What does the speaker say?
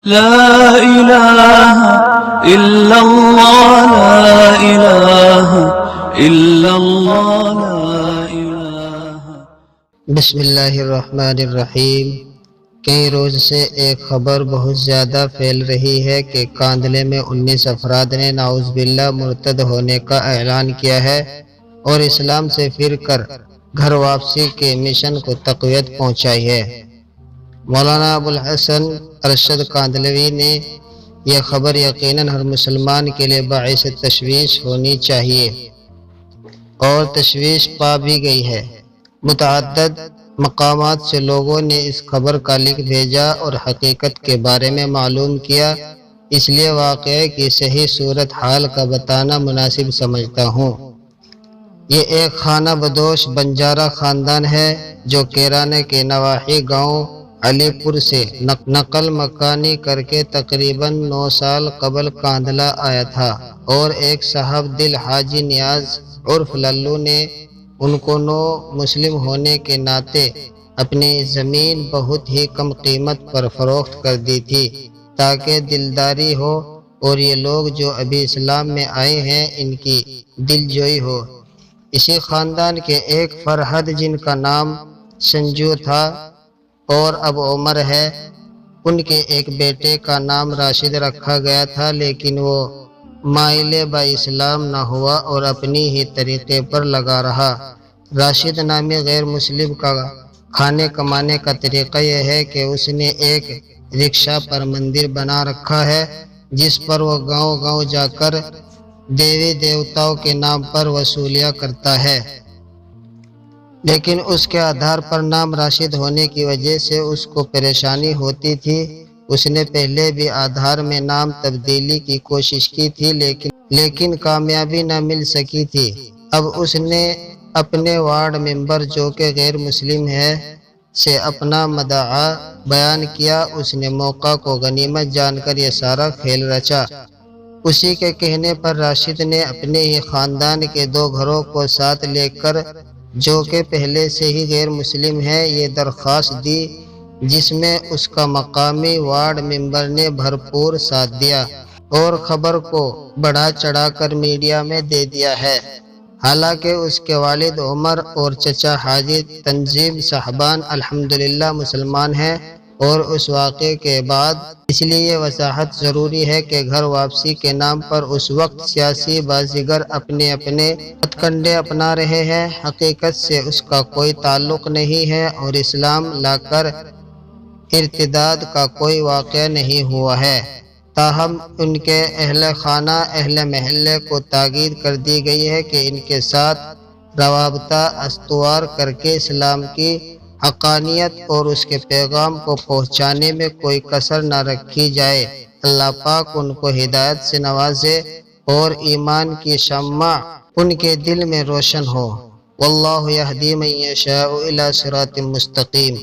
لا إله إلا الله لا إله إلا الله لا إله. بسم اللہ الرحمن الرحیم۔ کئی روز سے ایک خبر بہت زیادہ پھیل رہی ہے کہ کاندلے میں 19 افراد نے نعوذ باللہ مرتد ہونے کا اعلان کیا ہے اور اسلام سے پھر کر گھر واپسی کے مشن کو تقویت پہنچائی ہے۔ مولانا ابوالحسن ارشد کاندلوی نے یہ خبر یقیناً ہر مسلمان کے لیے باعث تشویش ہونی چاہیے اور تشویش پا بھی گئی ہے۔ متعدد مقامات سے لوگوں نے اس خبر کا لکھ بھیجا اور حقیقت کے بارے میں معلوم کیا، اس لیے واقعے کی صحیح صورتحال کا بتانا مناسب سمجھتا ہوں۔ یہ ایک خانہ بدوش بنجارہ خاندان ہے جو کیرانے کے نواحی گاؤں علی پور سے نقل مکانی کر کے تقریباً 9 سال قبل کاندلہ آیا تھا، اور ایک صاحب دل حاجی نیاز عرف للو نے ان کو نو مسلم ہونے کے ناطے اپنی زمین بہت ہی کم قیمت پر فروخت کر دی تھی تاکہ دلداری ہو اور یہ لوگ جو ابھی اسلام میں آئے ہیں ان کی دل جوئی ہو۔ اسی خاندان کے ایک فرحد جن کا نام سنجو تھا اور اب عمر ہے، ان کے ایک بیٹے کا نام راشد رکھا گیا تھا، لیکن وہ مائل با اسلام نہ ہوا اور اپنی ہی طریقے پر لگا رہا۔ راشد نامی غیر مسلم کا کھانے کمانے کا طریقہ یہ ہے کہ اس نے ایک رکشہ پر مندر بنا رکھا ہے جس پر وہ گاؤں گاؤں جا کر دیوی دیوتاؤں کے نام پر وصولیاں کرتا ہے، لیکن اس کے آدھار پر نام راشد ہونے کی وجہ سے اس کو پریشانی ہوتی تھی۔ اس نے پہلے بھی آدھار میں نام تبدیلی کی کوشش کی تھی لیکن کامیابی نہ مل سکی تھی۔ اب اس نے اپنے وارڈ ممبر جو کہ غیر مسلم ہے سے اپنا مدعا بیان کیا۔ اس نے موقع کو غنیمت جان کر یہ سارا کھیل رچا۔ اسی کے کہنے پر راشد نے اپنے ہی خاندان کے 2 گھروں کو ساتھ لے کر جو کہ پہلے سے ہی غیر مسلم ہے یہ درخواست دی، جس میں اس کا مقامی وارڈ ممبر نے بھرپور ساتھ دیا اور خبر کو بڑھا چڑھا کر میڈیا میں دے دیا ہے۔ حالانکہ اس کے والد عمر اور چچا حاجی تنظیم صاحبان الحمدللہ مسلمان ہیں، اور اس واقعے کے بعد اس لیے یہ وضاحت ضروری ہے کہ گھر واپسی کے نام پر اس وقت سیاسی بازیگر اپنے ہتھکنڈے اپنا رہے ہیں۔ حقیقت سے اس کا کوئی تعلق نہیں ہے اور اسلام لا کر ارتداد کا کوئی واقعہ نہیں ہوا ہے، تاہم ان کے اہل خانہ اہل محلے کو تاکید کر دی گئی ہے کہ ان کے ساتھ روابط استوار کر کے اسلام کی حقانیت اور اس کے پیغام کو پہنچانے میں کوئی کسر نہ رکھی جائے۔ اللہ پاک ان کو ہدایت سے نوازے اور ایمان کی شمع ان کے دل میں روشن ہو۔ واللہ یہدی من یشاء الی صراط مستقیم۔